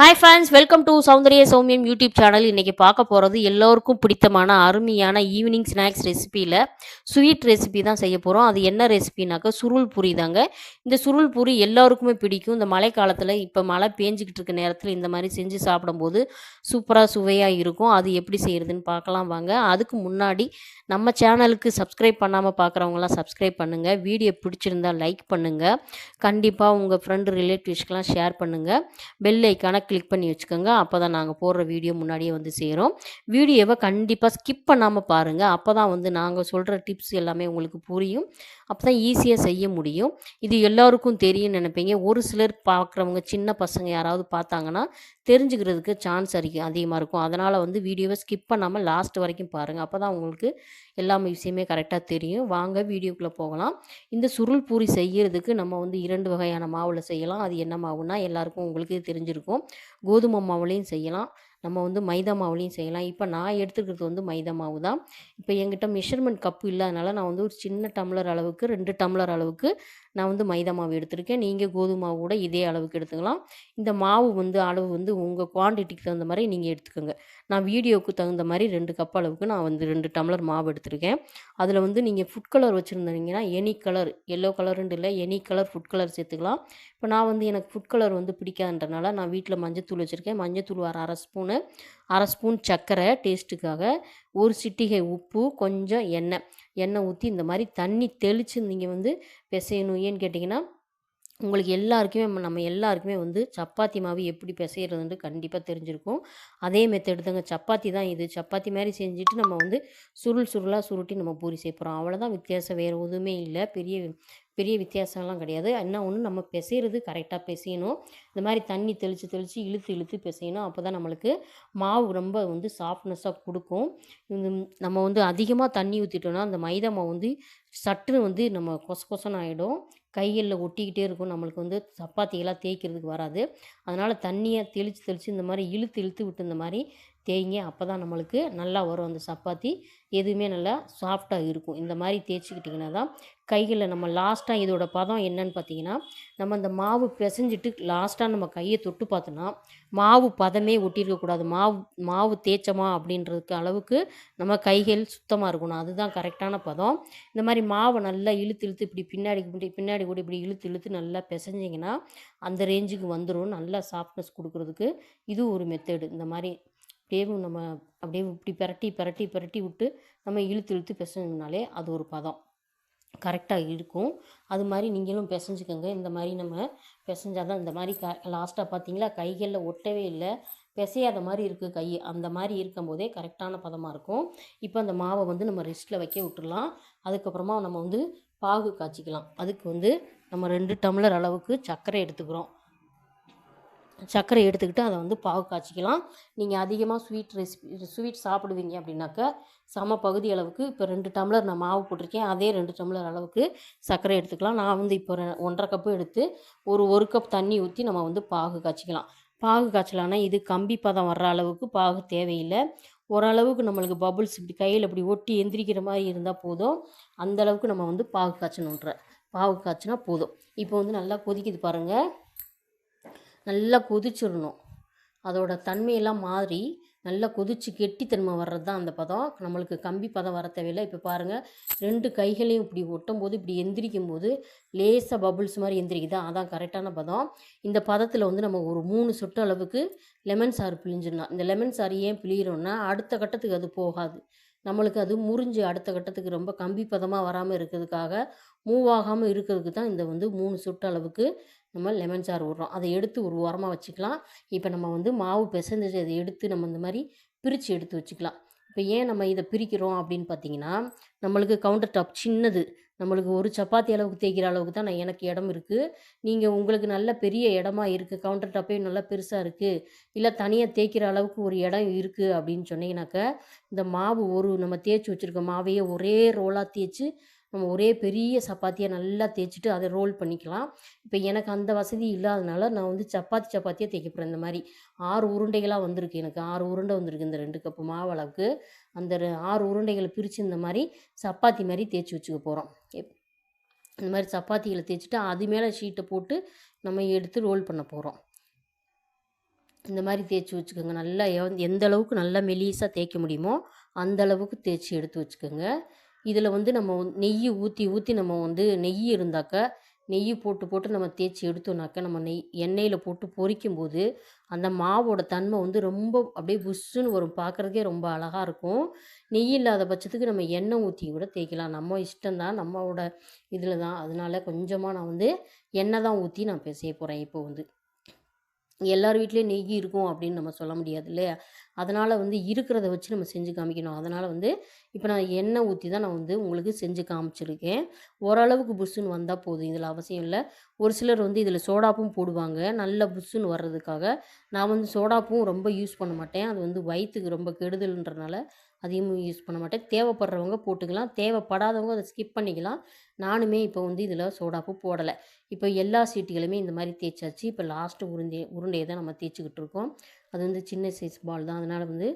Hi friends, welcome to Soundarya Soumiyam YouTube channel. இன்றைக்கி பார்க்க போகிறது எல்லோருக்கும் பிடித்தமான அருமையான ஈவினிங் ஸ்நாக்ஸ் ரெசிப்பியில் ஸ்வீட் ரெசிபி தான் செய்ய போகிறோம். அது என்ன ரெசிபினாக்கா சுருள் பூரி தாங்க. இந்த சுருள் பூரி எல்லோருக்குமே பிடிக்கும். இந்த மழை காலத்தில் இப்போ மழை பேஞ்சிக்கிட்டு இருக்க நேரத்தில் இந்த மாதிரி செஞ்சு சாப்பிடும்போது சூப்பராக சுவையாக இருக்கும். அது எப்படி செய்கிறதுன்னு பார்க்கலாம் வாங்க. அதுக்கு முன்னாடி நம்ம சேனலுக்கு சப்ஸ்கிரைப் பண்ணாமல் பார்க்குறவங்களாம் சப்ஸ்கிரைப் பண்ணுங்கள். வீடியோ பிடிச்சிருந்தால் லைக் பண்ணுங்கள். கண்டிப்பாக உங்கள் ஃப்ரெண்டு ரிலேட்டிவ்ஸ்க்கெலாம் ஷேர் பண்ணுங்கள். பெல் ஐக்கானை கிளிக் பண்ணி வச்சுக்கோங்க. அப்போ தான் நாங்கள் போடுற வீடியோ முன்னாடியே வந்து சேரும். வீடியோவை கண்டிப்பாக ஸ்கிப் பண்ணாமல் பாருங்கள். அப்போ தான் வந்து நாங்கள் சொல்கிற டிப்ஸ் எல்லாமே உங்களுக்கு புரியும். அப்போ தான் ஈஸியாக செய்ய முடியும். இது எல்லோருக்கும் தெரியும்னு நினைப்பீங்க. ஒரு சிலர் பார்க்குறவங்க சின்ன பசங்க யாராவது பார்த்தாங்கன்னா தெரிஞ்சுக்கிறதுக்கு சான்ஸ் அதிகமாக இருக்கும். அதனால் வந்து வீடியோவை ஸ்கிப் பண்ணாமல் லாஸ்ட் வரைக்கும் பாருங்கள். அப்போ தான் உங்களுக்கு எல்லாமே விஷயமே கரெக்டாக தெரியும். வாங்க வீடியோக்குள்ளே போகலாம். இந்த சுருள் பூரி செய்கிறதுக்கு நம்ம வந்து 2 வகையான மாவில் செய்யலாம். அது என்ன மாவுன்னா எல்லாருக்கும் உங்களுக்கு தெரிஞ்சிருக்கும். கோதுமை மாவுலேயும் செய்யலாம். நம்ம வந்து மைதா மாவுலேயும் செய்யலாம். இப்போ நான் எடுத்துக்கிறது வந்து மைதா மாவு தான். இப்போ என்கிட்ட மெஷர்மெண்ட் கப்பு இல்லாதனால நான் வந்து ஒரு சின்ன டம்ளர் அளவுக்கு 2 டம்ளர் அளவுக்கு நான் வந்து மைதா மாவு எடுத்திருக்கேன். நீங்கள் கோதுமை மாவு கூட இதே அளவுக்கு எடுத்துக்கலாம். இந்த மாவு வந்து அளவு வந்து உங்கள் குவான்டிட்டிக்கு தகுந்த மாதிரி நீங்கள் எடுத்துக்கோங்க. நான் வீடியோவுக்கு தகுந்த மாதிரி 2 கப் அளவுக்கு நான் வந்து 2 டம்ளர் மாவு எடுத்திருக்கேன். அதில் வந்து நீங்கள் ஃபுட் கலர் வச்சுருந்தீங்கன்னா எனி கலர், எல்லோ கலருன்ட்டு இல்லை, எனி கலர் ஃபுட் கலர் சேர்த்துக்கலாம். இப்போ நான் வந்து எனக்கு ஃபுட் கலர் வந்து பிடிக்காதுன்றனால நான் வீட்டில் மஞ்சத்தூள் வச்சுருக்கேன். மஞ்சத்தூள் ஒரு 1/2 ஸ்பூன் சர்க்கரை டேஸ்ட்டுக்காக, ஒரு சிட்டிகை உப்பு, கொஞ்சம் எண்ணெய் ஊற்றி இந்த மாதிரி தண்ணி தெளித்து நீங்கள் வந்து பிசையணும். ஏன்னு கேட்டிங்கன்னா உங்களுக்கு எல்லாருக்குமே நம்ம எல்லாருக்குமே வந்து சப்பாத்தி மாவு எப்படி பிசையிறதுன்ட்டு கண்டிப்பாக தெரிஞ்சிருக்கும். அதே மெத்தடு தாங்க. சப்பாத்தி தான் இது. சப்பாத்தி மாதிரி செஞ்சுட்டு நம்ம வந்து சுருள் சுருளாக சுருட்டி நம்ம பூரி சேர்ப்போம். அவ்வளோதான் வித்தியாசம். வேறு எதுவுமே இல்லை. பெரிய பெரிய வித்தியாசம்லாம் கிடையாது. என்ன ஒன்று, நம்ம பிசையிறது கரெக்டாக பிசையணும். இந்த மாதிரி தண்ணி தெளித்து தெளித்து இழுத்து இழுத்து பிசையணும். அப்போ தான் நம்மளுக்கு மாவு ரொம்ப வந்து சாஃப்ட்னஸாக கொடுக்கும். இந்த நம்ம வந்து அதிகமாக தண்ணி ஊற்றிட்டோம்னா அந்த மைதா மாவு வந்து சட்டுன்னு வந்து நம்ம கொச கொசன்னு ஆகிடும். கைகளில் ஒட்டிக்கிட்டே இருக்கும். நம்மளுக்கு வந்து சப்பாத்தியெல்லாம் தேய்க்கிறதுக்கு வராது. அதனால் தண்ணியை தெளித்து தெளித்து இந்த மாதிரி இழுத்து இழுத்து விட்டு இந்த மாதிரி தேய்ங்க. அப்போ தான் நம்மளுக்கு நல்லா வரும் அந்த சப்பாத்தி. எதுவுமே நல்லா சாஃப்டாக இருக்கும். இந்த மாதிரி தேய்ச்சிக்கிட்டிங்கன்னா தான் கைகளில் நம்ம லாஸ்ட்டாக இதோட பதம் என்னன்னு பார்த்தீங்கன்னா, நம்ம அந்த மாவு பிசைஞ்சிட்டு லாஸ்ட்டாக நம்ம கையை தொட்டு பார்த்தோன்னா மாவு பதமே ஒட்டியிருக்கக்கூடாது. மாவு மாவு தேய்ச்சோமா அப்படின்றதுக்கு அளவுக்கு நம்ம கைகள் சுத்தமாக இருக்கணும். அதுதான் கரெக்டான பதம். இந்த மாதிரி மாவை நல்லா இழுத்து இழுத்து இப்படி பின்னாடி கூட இப்படி இழுத்து இழுத்து நல்லா பிசைஞ்சிங்கன்னா அந்த ரேஞ்சுக்கு வந்துடும். நல்லா சாஃப்ட்னஸ் கொடுக்குறதுக்கு இது ஒரு மெத்தடு. இந்த மாதிரி அப்படியே நம்ம அப்படியே இப்படி பெரட்டி பெரட்டி பெரட்டி விட்டு நம்ம இழுத்து இழுத்து பிசைஞ்சோம்னாலே அது ஒரு பதம் கரெக்டாக இருக்கும். அது மாதிரி நீங்களும் பிசைஞ்சுக்கோங்க. இந்த மாதிரி நம்ம பிசைஞ்சால் தான் இந்த மாதிரி லாஸ்ட்டாக பார்த்தீங்களா கைகளில் ஒட்டவே இல்லை, பிசையாத மாதிரி இருக்குது கை. அந்த மாதிரி இருக்கும்போதே கரெக்டான பதமாக இருக்கும். இப்போ அந்த மாவை வந்து நம்ம ரெஸ்ட்டில் வைக்க விட்டுடலாம். அதுக்கப்புறமா நம்ம வந்து பாகு காய்ச்சிக்கலாம். அதுக்கு வந்து நம்ம 2 டம்ளர் அளவுக்கு சர்க்கரை எடுத்துக்கிறோம். சர்க்கரை எடுத்துக்கிட்டு அதை வந்து பாகு காய்ச்சிக்கலாம். நீங்கள் அதிகமாக ஸ்வீட் சாப்பிடுவீங்க அப்படின்னாக்கா பகுதி அளவுக்கு இப்போ 2 டம்ளர் நான் மாவு போட்டிருக்கேன். அதே 2 டம்ளர் அளவுக்கு சர்க்கரை எடுத்துக்கலாம். நான் வந்து இப்போ 1½ கப்பு எடுத்து ஒரு கப் தண்ணி ஊற்றி நம்ம வந்து பாகு காய்ச்சிக்கலாம். பாகு காய்ச்சலான்னா இது கம்பி பதம் வர்ற அளவுக்கு பாகு தேவையில்லை. ஓரளவுக்கு நம்மளுக்கு பபுள்ஸ் இப்படி கையில் இப்படி ஒட்டி எந்திரிக்கிற மாதிரி இருந்தால் போதும். அந்தளவுக்கு நம்ம வந்து பாகு காய்ச்சணுன்ற பாகு காய்ச்சினா போதும். இப்போ வந்து நல்லா கொதிக்குது பாருங்கள். நல்லா கொதிச்சிடணும். அதோட தன்மையெல்லாம் மாறி நல்லா கொதித்து கெட்டித்தன்மை வர்றது தான் அந்த பதம். நம்மளுக்கு கம்பி பதம் வர தேவையில்லை. இப்போ பாருங்கள், 2 கைகளையும் இப்படி ஒட்டும்போது இப்படி எந்திரிக்கும் போது லேசாக பபுள்ஸ் மாதிரி எந்திரிக்குதா, அதான் கரெக்டான பதம். இந்த பதத்தில் வந்து நம்ம ஒரு 3 சொட்டு அளவுக்கு லெமன் சாறு பிழிஞ்சிடலாம். இந்த லெமன் சாறு ஏன் பிழிகிறோன்னா அடுத்த கட்டத்துக்கு அது போகாது. நம்மளுக்கு அது முறிஞ்சு அடுத்த கட்டத்துக்கு ரொம்ப கம்பி பதமாக வராமல் இருக்கிறதுக்காக, மூவ் ஆகாமல் இருக்கிறதுக்கு தான் இந்த வந்து 3 சொட்டு அளவுக்கு நம்ம லெமன் சாறு விட்றோம். அதை எடுத்து ஒரு ஓரமாக வச்சுக்கலாம். இப்போ நம்ம வந்து மாவு பிசைஞ்சு அதை எடுத்து நம்ம இந்த மாதிரி பிரித்து எடுத்து வச்சுக்கலாம். இப்போ ஏன் நம்ம இதை பிரிக்கிறோம் அப்படின்னு பார்த்தீங்கன்னா, நம்மளுக்கு கவுண்டர் டாப் சின்னது. நம்மளுக்கு ஒரு சப்பாத்தி அளவுக்கு தேய்க்கிற அளவுக்கு தான் எனக்கு இடம் இருக்குது. நீங்கள் உங்களுக்கு நல்ல பெரிய இடமா இருக்குது, கவுண்டர் டாப்பே நல்லா பெருசாக இருக்குது, இல்லை தனியாக தேய்க்கிற அளவுக்கு ஒரு இடம் இருக்குது அப்படின்னு சொன்னீங்கன்னாக்கா, இந்த மாவு நம்ம தேய்ச்சி வச்சுருக்க மாவையே ஒரே ரோலாக தேய்ச்சி நம்ம ஒரே பெரிய சப்பாத்தியாக நல்லா தேய்ச்சிட்டு அதை ரோல் பண்ணிக்கலாம். இப்போ எனக்கு அந்த வசதி இல்லாதனால நான் வந்து சப்பாத்தியாக தேய்க்க போகிறேன். இந்த மாதிரி 6 உருண்டைகளாக வந்திருக்கு. எனக்கு 6 உருண்டை வந்திருக்கு இந்த 2 கப்பு மாவு அளவுக்கு. அந்த 6 உருண்டைகளை பிரித்து இந்த மாதிரி சப்பாத்தி மாதிரி தேய்ச்சி வச்சுக்க போகிறோம். இந்த மாதிரி சப்பாத்திகளை தேய்ச்சிட்டு அது மேலே ஷீட்டை போட்டு நம்ம எடுத்து ரோல் பண்ண போகிறோம். இந்த மாதிரி தேய்ச்சி வச்சுக்கோங்க. நல்லா எந்த அளவுக்கு நல்லா மெலிசாக தேய்க்க முடியுமோ அந்த அளவுக்கு தேய்ச்சி எடுத்து வச்சுக்கோங்க. இதில் வந்து நம்ம நெய் ஊற்றி ஊற்றி நம்ம வந்து நெய் இருந்தாக்கா நெய் போட்டு போட்டு நம்ம தேய்ச்சி எடுத்தோம்னாக்கா நம்ம எண்ணெயில் போட்டு பொரிக்கும்போது அந்த மாவோட தன்மை வந்து ரொம்ப அப்படியே புஷ்ஷுன்னு வரும். பார்க்குறதுக்கே ரொம்ப அழகாக இருக்கும். நெய் இல்லாத பட்சத்துக்கு நம்ம எண்ணெய் ஊற்றி கூட தேய்க்கலாம். நம்ம இஷ்டம்தான், நம்மளோட இதில் தான். அதனால கொஞ்சமாக நான் வந்து எண்ணெய் தான் ஊற்றி நான் செய்ய போகிறேன். இப்போ வந்து எல்லார் வீட்லேயும் நெய் இருக்கும் அப்படின்னு நம்ம சொல்ல முடியாது இல்லையா? அதனால் வந்து இருக்கிறத வச்சு நம்ம செஞ்சு காமிக்கணும். அதனால் வந்து இப்போ நான் எண்ணெய் ஊற்றி தான் நான் வந்து உங்களுக்கு செஞ்சு காமிச்சிருக்கேன். ஓரளவுக்கு புஷ்ஷுன்னு வந்தால் போதும். இதில் அவசியம் இல்லை. ஒரு சிலர் வந்து இதில் சோடாப்பும் போடுவாங்க நல்ல புஷ்ஷுன்னு வர்றதுக்காக. நான் வந்து சோடாப்பும் ரொம்ப யூஸ் பண்ண மாட்டேன். அது வந்து வயிற்றுக்கு ரொம்ப கெடுதல்ன்றனால அதிகமாக யூஸ் பண்ண மாட்டேன். தேவைப்படுறவங்க போட்டுக்கலாம், தேவைப்படாதவங்க அதை ஸ்கிப் பண்ணிக்கலாம். நானுமே இப்போ வந்து இதில் சோடாப்பு போடலை. இப்போ எல்லா சீட்டுகளுமே இந்த மாதிரி தேய்ச்சாச்சு. இப்போ லாஸ்ட்டு உருண்டையை தான் நம்ம தேய்ச்சிக்கிட்டு இருக்கோம். அது வந்து சின்ன சைஸ் பால் தான். அதனால் வந்து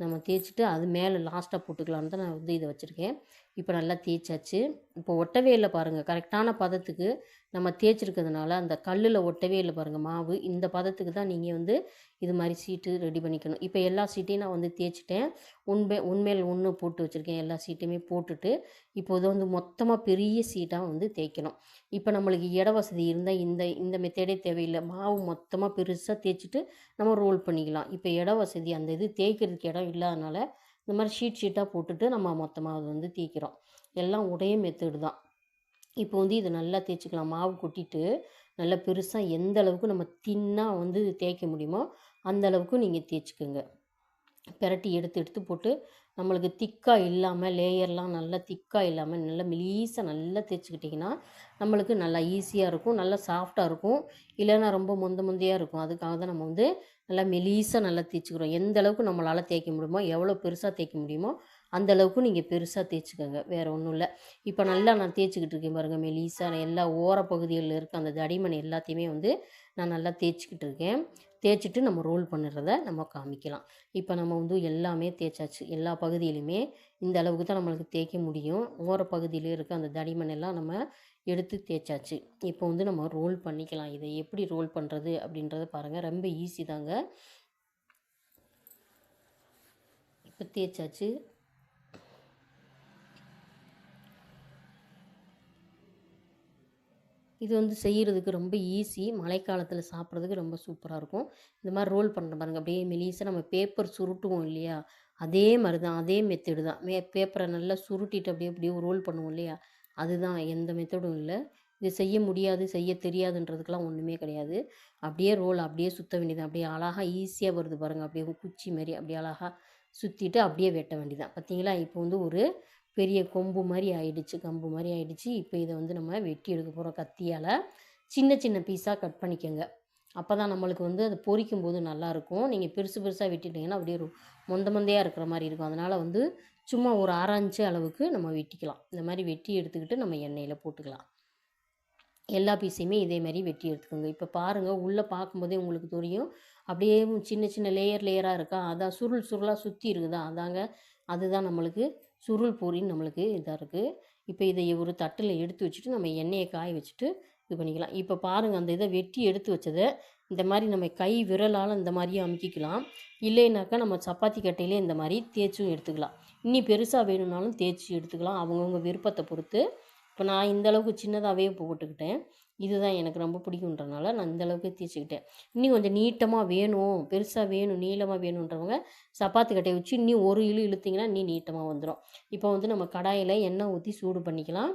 நம்ம தேய்ச்சிட்டு அது மேலே லாஸ்ட்டாக போட்டுக்கலான்னு தான் நான் வந்து இதை வச்சுருக்கேன். இப்போ நல்லா தேய்ச்சாச்சு. இப்போ ஒட்டவே இல்லை பாருங்கள். கரெக்டான பதத்துக்கு நம்ம தேய்ச்சிருக்கிறதுனால அந்த கல்லில் ஒட்டவே இல்லை பாருங்கள் மாவு. இந்த பதத்துக்கு தான் நீங்கள் வந்து இது மாதிரி சீட்டு ரெடி பண்ணிக்கணும். இப்போ எல்லா சீட்டையும் நான் வந்து தேய்ச்சிட்டேன். உண்மையில் ஒன்று போட்டு வச்சுருக்கேன். எல்லா சீட்டையுமே போட்டுட்டு இப்போ இதை வந்து மொத்தமாக பெரிய சீட்டாக வந்து தேய்க்கணும். இப்போ நம்மளுக்கு இட வசதி இருந்தால் இந்த இந்த மெத்தடே தேவையில்லை. மாவு மொத்தமாக பெருசாக தேய்ச்சிட்டு நம்ம ரோல் பண்ணிக்கலாம். இப்போ இட வசதி அந்த இது தேய்க்கிறதுக்கு இடம் இல்லாதனால இந்த மாதிரி ஷீட்டாக போட்டுட்டு நம்ம மொத்தமாக அது வந்து தேய்க்கிறோம். எல்லாம் ஒரே மெத்தடு தான். இப்போ வந்து இதை நல்லா தேய்ச்சிக்கலாம். மாவு கொட்டிட்டு நல்லா பெருசாக எந்த அளவுக்கு நம்ம தின்னாக வந்து தேய்க்க முடியுமோ அந்த அளவுக்கு நீங்கள் தேய்ச்சிக்கோங்க. பெரட்டி எடுத்து எடுத்து போட்டு நம்மளுக்கு திக்காக இல்லாமல் லேயர்லாம் நல்லா திக்காக இல்லாமல் நல்லா மெலீஸாக நல்லா தேய்ச்சிக்கிட்டிங்கன்னா நம்மளுக்கு நல்லா ஈஸியாக இருக்கும், நல்லா சாஃப்டாக இருக்கும். இல்லைன்னா ரொம்ப முந்தையாக இருக்கும். அதுக்காக தான் நம்ம வந்து நல்லா மெலீஸாக நல்லா தேய்ச்சிக்கிறோம். எந்த அளவுக்கு நம்மளால் தேய்க்க முடியுமோ எவ்வளோ பெருசாக தேய்க்க முடியுமோ அந்த அளவுக்கு நீங்கள் பெருசாக தேய்ச்சிக்கோங்க. வேறு ஒன்றும் இல்லை. இப்போ நல்லா நான் தேய்ச்சிக்கிட்டு இருக்கேன் பாருங்கள். மெலீஸாக எல்லா ஓரப்பகுதிகளில் இருக்க அந்த தடிமன் எல்லாத்தையுமே வந்து நான் நல்லா தேய்ச்சிக்கிட்டு இருக்கேன். தேய்ச்சிட்டு நம்ம ரோல் பண்ணுறத நம்ம காமிக்கலாம். இப்போ நம்ம வந்து எல்லாமே தேய்ச்சாச்சு. எல்லா பகுதியிலுமே இந்த அளவுக்கு தான் நம்மளுக்கு தேய்க்க முடியும். ஓரப்பகுதியில் இருக்க அந்த தடிமன் எல்லாம் நம்ம எடுத்து தேய்ச்சாச்சு. இப்போ வந்து நம்ம ரோல் பண்ணிக்கலாம். இதை எப்படி ரோல் பண்ணுறது அப்படின்றத பாருங்கள். ரொம்ப ஈஸி தாங்க. இப்போ தேய்ச்சாச்சு. இது வந்து செய்கிறதுக்கு ரொம்ப ஈஸி. மழைக்காலத்தில் சாப்பிட்றதுக்கு ரொம்ப சூப்பராக இருக்கும். இந்த மாதிரி ரோல் பண்ணுற பாருங்க. அப்படியே மெலிசாக நம்ம பேப்பர் சுருட்டுவோம் இல்லையா? அதே மாதிரி தான், அதே மெத்தடு தான். பேப்பரை நல்லா சுருட்டிட்டு அப்படியே அப்படியே ரோல் பண்ணுவோம் இல்லையா? அதுதான், எந்த மெத்தடும் இல்லை. இது செய்ய முடியாது, செய்ய தெரியாதுன்றதுக்கெலாம் ஒன்றுமே கிடையாது. அப்படியே ரோல் அப்படியே சுற்ற வேண்டியதான். அப்படியே அழகாக ஈஸியாக வருது பாருங்கள். அப்படியே குச்சி மாதிரி அப்படியே அழகாக சுற்றிட்டு அப்படியே வெட்ட வேண்டியதான். பார்த்தீங்களா? இப்போ வந்து ஒரு பெரிய கொம்பு மாதிரி ஆயிடுச்சு, கம்பு மாதிரி ஆயிடுச்சு. இப்போ இதை வந்து நம்ம வெட்டி எடுக்க போகிறோம் கத்தியால். சின்ன சின்ன பீஸாக கட் பண்ணிக்கோங்க. அப்போ தான் நம்மளுக்கு வந்து அது பொரிக்கும் போது நல்லாயிருக்கும். நீங்கள் பெருசு பெருசாக வெட்டிட்டிங்கன்னா அப்படியே மொந்தையாக இருக்கிற மாதிரி இருக்கும். அதனால் வந்து சும்மா ஒரு 1/2 இன்ச்சு அளவுக்கு நம்ம வெட்டிக்கலாம். இந்த மாதிரி வெட்டி எடுத்துக்கிட்டு நம்ம எண்ணெயில் போட்டுக்கலாம். எல்லா பீஸையுமே இதே மாதிரி வெட்டி எடுத்துக்கோங்க. இப்போ பாருங்கள், உள்ளே பார்க்கும்போதே உங்களுக்கு தெரியும். அப்படியே சின்ன சின்ன லேயராக இருக்கா? அதான் சுருள் சுருளாக சுற்றி இருக்குதா? அதாங்க, அதுதான் நம்மளுக்கு சுருள் பூரின்னு நம்மளுக்கு இதாக இருக்குது. இப்போ இதை ஒரு தட்டில் எடுத்து வச்சுட்டு நம்ம எண்ணெயை காய வச்சுட்டு இது பண்ணிக்கலாம். இப்போ பாருங்கள், அந்த இதை வெட்டி எடுத்து வச்சதை இந்த மாதிரி நம்ம கை விரலால் இந்த மாதிரியே அமுக்கிக்கலாம். இல்லைனாக்கா நம்ம சப்பாத்தி கட்டையிலே இந்த மாதிரி தேய்ச்சும் எடுத்துக்கலாம். இன்னி பெருசாக வேணும்னாலும் தேய்ச்சி எடுத்துக்கலாம், அவங்கவுங்க விருப்பத்தை பொறுத்து. இப்போ நான் இந்த அளவுக்கு சின்னதாகவே போட்டுக்கிட்டேன். இதுதான் எனக்கு ரொம்ப பிடிக்குன்றனால நான் இந்த அளவுக்கு தேய்ச்சிக்கிட்டேன். இன்னும் கொஞ்சம் நீட்டமாக வேணும், பெருசாக வேணும், நீளமாக வேணுன்றவங்க சப்பாத்தி கட்டையை வச்சு இன்னும் ஒரு இழுத்திங்கன்னா இன்னும் நீட்டமாக வந்துடும். இப்போ வந்து நம்ம கடாயில் எண்ணெய் ஊற்றி சூடு பண்ணிக்கலாம்.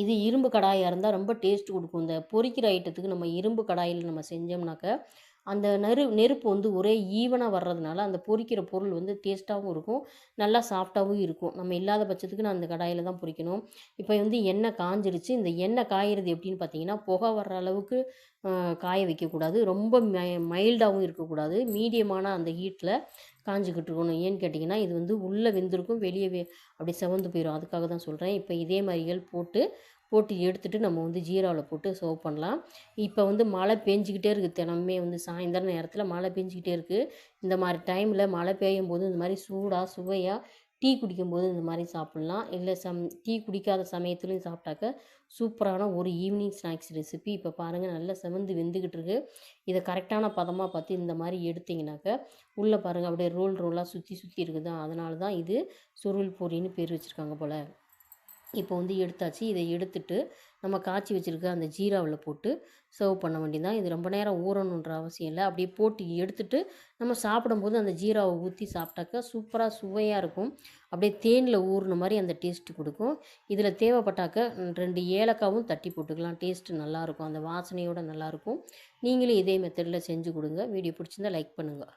இது இரும்பு கடாயாக இருந்தால் ரொம்ப டேஸ்ட் கொடுக்கும். இந்த பொரிக்கிற ஐட்டத்துக்கு நம்ம இரும்பு கடாயில் நம்ம செஞ்சோம்னாக்க அந்த நெருப்பு வந்து ஒரே ஈவனாக வர்றதுனால அந்த பொரிக்கிற பொருள் வந்து டேஸ்ட்டாகவும் இருக்கும், நல்லா சாஃப்டாகவும் இருக்கும். நம்ம இல்லாத பட்சத்துக்கு நான் அந்த கடாயில் தான் பொரிக்கணும். இப்போ வந்து எண்ணெய் காஞ்சிருச்சு. இந்த எண்ணெய் காய்கிறது எப்படின்னு பார்த்தீங்கன்னா, புகை வர்ற அளவுக்கு காய வைக்கக்கூடாது, ரொம்ப மைல்டாகவும் இருக்கக்கூடாது. மீடியமான அந்த ஹீட்டில் காஞ்சிக்கிட்டு இருக்கணும். ஏன்னு கேட்டிங்கன்னா, இது வந்து உள்ளே வெந்திருக்கும், வெளியே அப்படியே செவந்து போயிடும். அதுக்காக தான் சொல்கிறேன். இப்போ இதே மாதிரிகள் போட்டு எடுத்துகிட்டு நம்ம வந்து ஜீராவில் போட்டு சர்வ் பண்ணலாம். இப்போ வந்து மழை பெஞ்சிக்கிட்டே இருக்குது. தினமுமே வந்து சாயந்தரம் நேரத்தில் மழை பெஞ்சிக்கிட்டே இருக்குது. இந்த மாதிரி டைமில் மழை பெய்யும் போது இந்த மாதிரி சூடாக சுவையாக டீ குடிக்கும்போது இந்த மாதிரி சாப்பிட்லாம். இல்லை டீ குடிக்காத சமயத்துலையும் சாப்பிட்டாக்க சூப்பரான ஒரு ஈவினிங் ஸ்நாக்ஸ் ரெசிபி. இப்போ பாருங்கள் நல்லா செவந்து வெந்துக்கிட்டு இருக்கு. இதை கரெக்டான பதமாக பார்த்து இந்த மாதிரி எடுத்திங்கனாக்க உள்ளே பாருங்கள் அப்படியே ரோல் ரோலாக சுற்றி சுற்றி இருக்குதா, அதனால தான் இது சுருள் பொரின்னு பேர் வச்சுருக்காங்க போல். இப்போ வந்து எடுத்தாச்சு. இதை எடுத்துட்டு நம்ம காய்ச்சி வச்சுருக்க அந்த ஜீராவில் போட்டு சர்வ் பண்ண வேண்டியதுதான். இது ரொம்ப நேரம் ஊறணுன்ற அவசியம் இல்லை. அப்படியே போட்டு எடுத்துட்டு நம்ம சாப்பிடும்போது அந்த ஜீராவை ஊற்றி சாப்பிட்டாக்கா சூப்பராக சுவையாக இருக்கும். அப்படியே தேனில் ஊறின மாதிரி அந்த டேஸ்ட்டு கொடுக்கும். இதில் தேவைப்பட்டாக்க 2 ஏலக்காவும் தட்டி போட்டுக்கலாம். டேஸ்ட்டு நல்லாயிருக்கும். அந்த வாசனையோடு நல்லாயிருக்கும். நீங்களும் இதே மெத்தடில் செஞ்சு கொடுங்க. வீடியோ பிடிச்சிருந்தா லைக் பண்ணுங்கள்.